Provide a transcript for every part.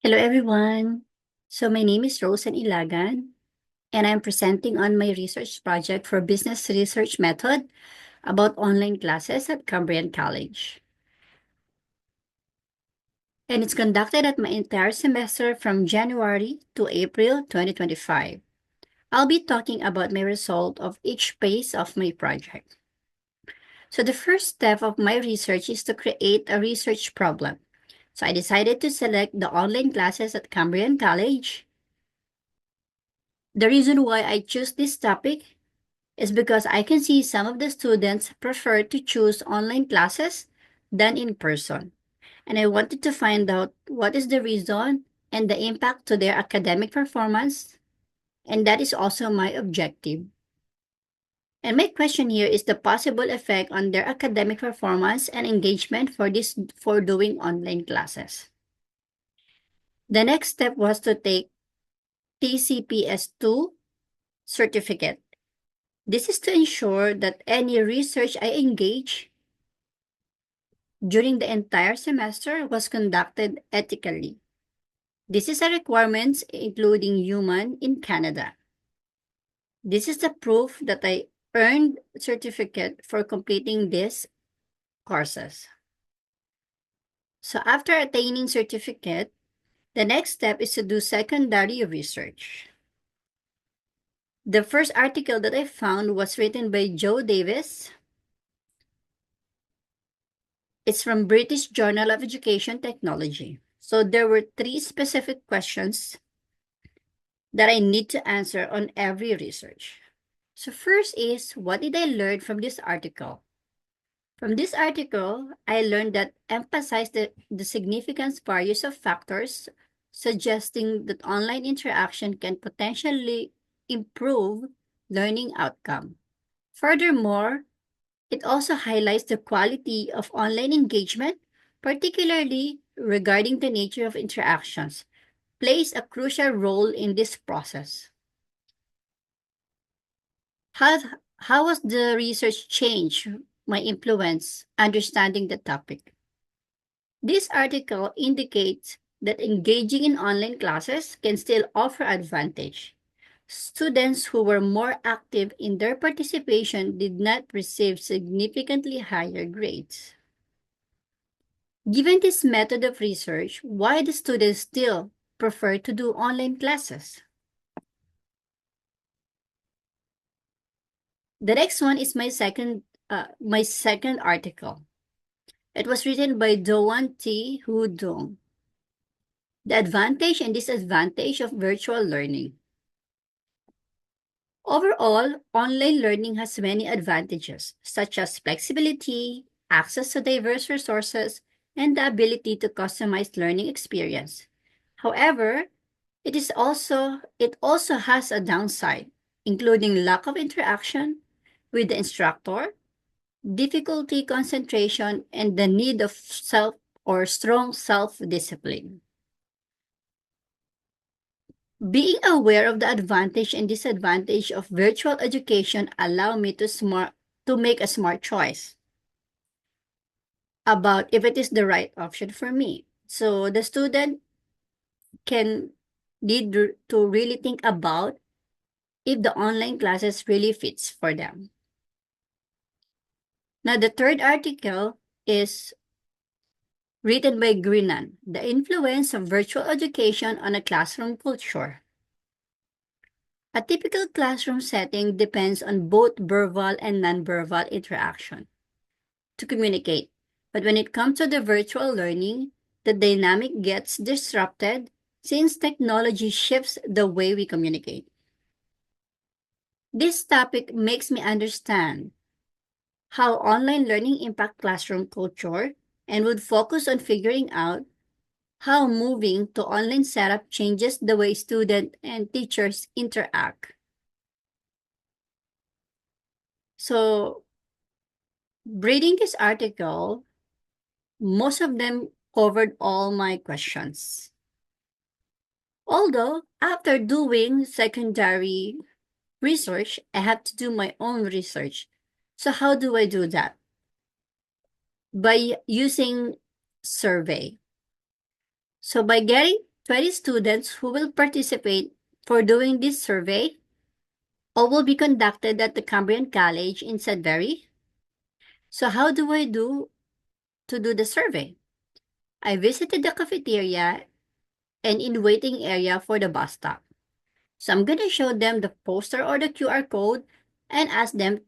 Hello everyone. So my name is Rosen Ilagan and I'm presenting on my research project for business research method about online classes at Cambrian College. And it's conducted at my entire semester from January to April 2025. I'll be talking about my result of each phase of my project. So the first step of my research is to create a research problem. So I decided to select the online classes at Cambrian College. The reason why I choose this topic is because I can see some of the students prefer to choose online classes than in person. And I wanted to find out what is the reason and the impact to their academic performance. And that is also my objective. And my question here is the possible effect on their academic performance and engagement for doing online classes. The next step was to take TCPS2 certificate. This is to ensure that any research I engage during the entire semester was conducted ethically. This is a requirement including human in Canada. This is the proof that I earned certificate for completing these courses. So after attaining certificate, the next step is to do secondary research. The first article that I found was written by Joe Davis. It's from British Journal of Education Technology. So there were 3 specific questions that I need to answer on every research. So first is, what did I learn from this article? From this article, I learned that emphasize the significance various of factors, suggesting that online interaction can potentially improve learning outcome. Furthermore, it also highlights the quality of online engagement, particularly regarding the nature of interactions, plays a crucial role in this process. How has the research changed my influence understanding the topic? This article indicates that engaging in online classes can still offer advantage. Students who were more active in their participation did not receive significantly higher grades. Given this method of research, why do students still prefer to do online classes? The next one is my second article. It was written by Doan T. Hu Dong. The advantage and disadvantage of virtual learning. Overall, online learning has many advantages, such as flexibility, access to diverse resources, and the ability to customize learning experience. However, it also has a downside, including lack of interaction with the instructor, difficulty concentration, and the need of strong self-discipline. Being aware of the advantage and disadvantage of virtual education allow me to make a smart choice about if it is the right option for me. So the student can need to really think about if the online classes really fits for them. Now, the third article is written by Grinan, The Influence of Virtual Education on a Classroom Culture. A typical classroom setting depends on both verbal and nonverbal interaction to communicate. But when it comes to the virtual learning, the dynamic gets disrupted since technology shifts the way we communicate. This topic makes me understand how online learning impact classroom culture and would focus on figuring out how moving to online setup changes the way students and teachers interact. So, reading this article, most of them covered all my questions. Although, after doing secondary research, I have to do my own research. So how do I do that? By using survey. So by getting 20 students who will participate for doing this survey. All will be conducted at the Cambrian College in Sudbury. So how do I do to do the survey? I visited the cafeteria and in waiting area for the bus stop. So I'm going to show them the poster or the QR code and ask them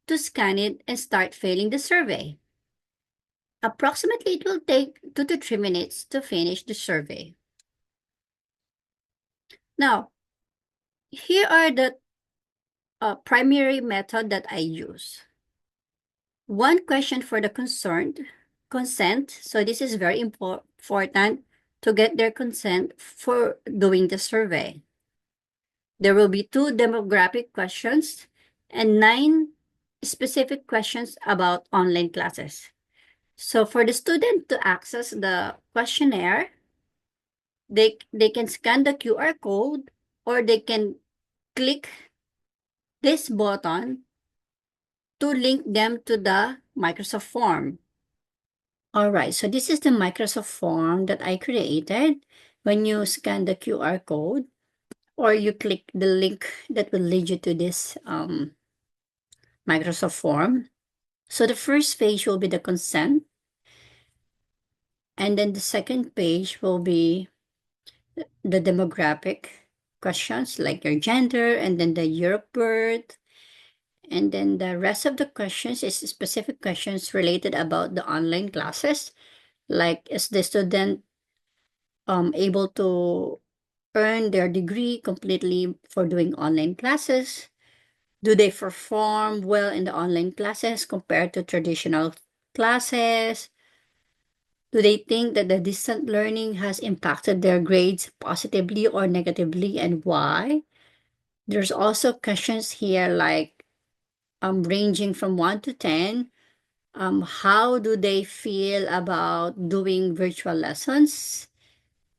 to scan it and start filling the survey. Approximately, it will take 2 to 3 minutes to finish the survey. Now, here are the primary method that I use. One question for the consent. So this is very important to get their consent for doing the survey. There will be 2 demographic questions and 9 specific questions about online classes. So for the student to access the questionnaire, they can scan the QR code or they can click this button to link them to the Microsoft form. All right, so this is the Microsoft form that I created. When you scan the QR code or you click the link that will lead you to this Microsoft form. So the first page will be the consent. And then the second page will be the demographic questions like your gender and then the year of birth. And then the rest of the questions is specific questions related about the online classes. Like, is the student able to earn their degree completely for doing online classes? Do they perform well in the online classes compared to traditional classes? Do they think that the distant learning has impacted their grades positively or negatively, and why? There's also questions here like ranging from 1 to 10. How do they feel about doing virtual lessons?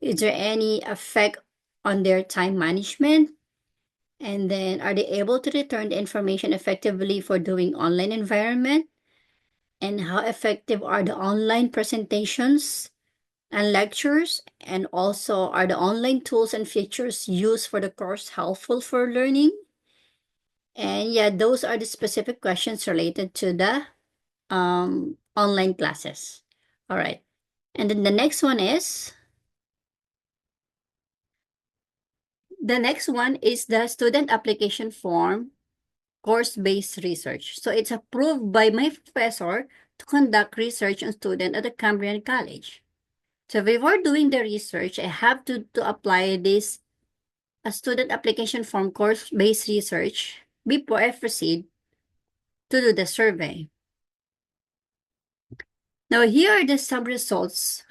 Is there any effect on their time management? And then are they able to return the information effectively for doing online environment? And how effective are the online presentations and lectures? And also, are the online tools and features used for the course helpful for learning? And yeah, those are the specific questions related to the online classes. All right. And then the next one is the student application form course-based research. So it's approved by my professor to conduct research on student at the Cambrian College. So before doing the research, I have to apply this a student application form course-based research before I proceed to do the survey. Now, here are the sub-results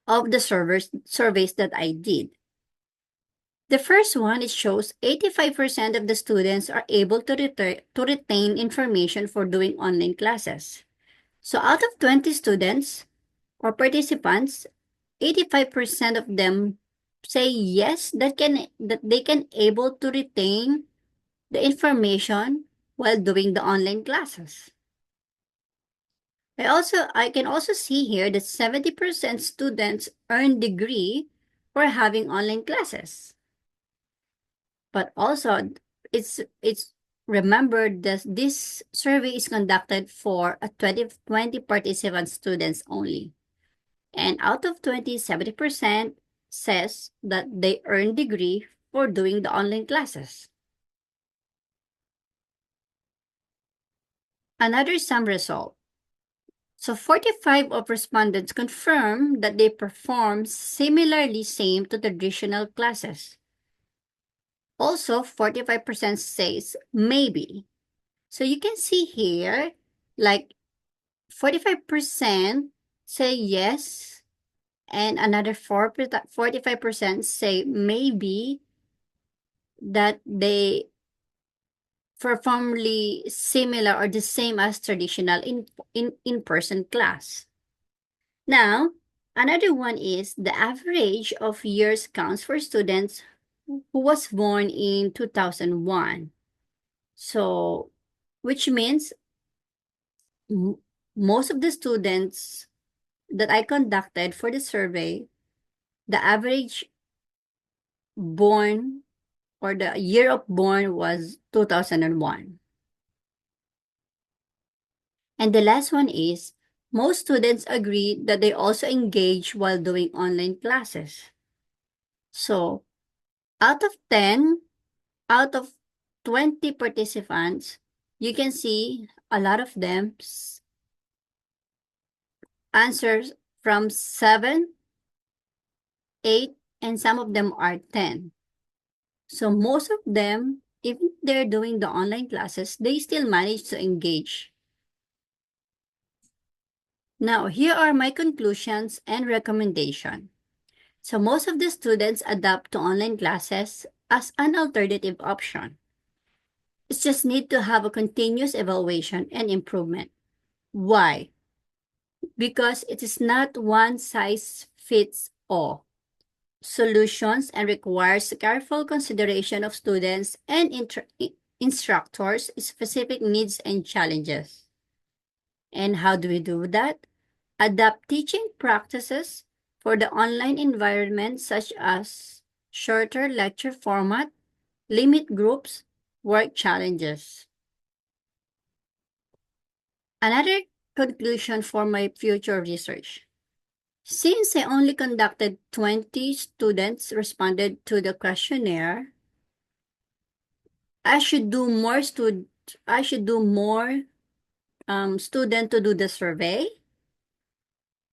of the surveys that I did. The first one, it shows 85% of the students are able to retain information for doing online classes. So out of 20 students or participants, 85% of them say yes, that they can able to retain the information while doing the online classes. I can also see here that 70% students earn degree for having online classes. But also, it's remember that this survey is conducted for a 20 participant students only. And out of 20, 70% says that they earn degree for doing the online classes. Another sum result. So 45 of respondents confirm that they perform similarly same to traditional classes. Also, 45% says maybe. So you can see here, like 45% say yes, and another 45% say maybe that they performly similar or the same as traditional in-person class. Now, another one is the average of years counts for students who was born in 2001. So, which means most of the students that I conducted for the survey The average born or the year of born was 2001. And the last one is, most students agree that they also engage while doing online classes. So, out of 10, out of 20 participants, you can see a lot of them answers from 7, 8, and some of them are 10. So most of them, even if they're doing the online classes, they still manage to engage. Now, here are my conclusions and recommendation. So most of the students adapt to online classes as an alternative option. It's just need to have a continuous evaluation and improvement. Why? Because it is not one size fits all solutions and requires careful consideration of students and instructors' specific needs and challenges. And how do we do that? Adapt teaching practices for the online environment, such as shorter lecture format, limit groups, work challenges. Another conclusion for my future research. Since I only conducted 20 students responded to the questionnaire, I should do more student to do the survey.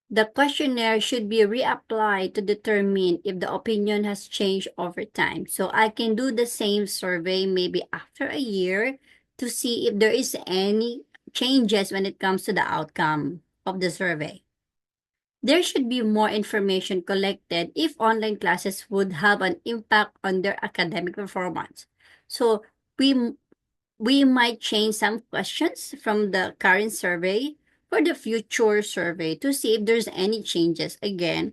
The questionnaire should be reapplied to determine if the opinion has changed over time. So I can do the same survey maybe after a year to see if there is any changes when it comes to the outcome of the survey. There should be more information collected if online classes would have an impact on their academic performance. So we we might change some questions from the current survey for the future survey to see if there's any changes again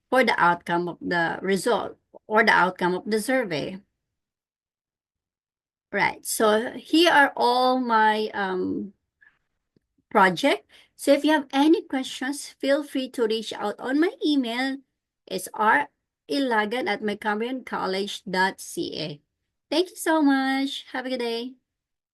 for the outcome of the result or the outcome of the survey. Right. So here are all my project. So if you have any questions, feel free to reach out on my email. It's rilagan@mycambriancollege.ca. Thank you so much. Have a good day.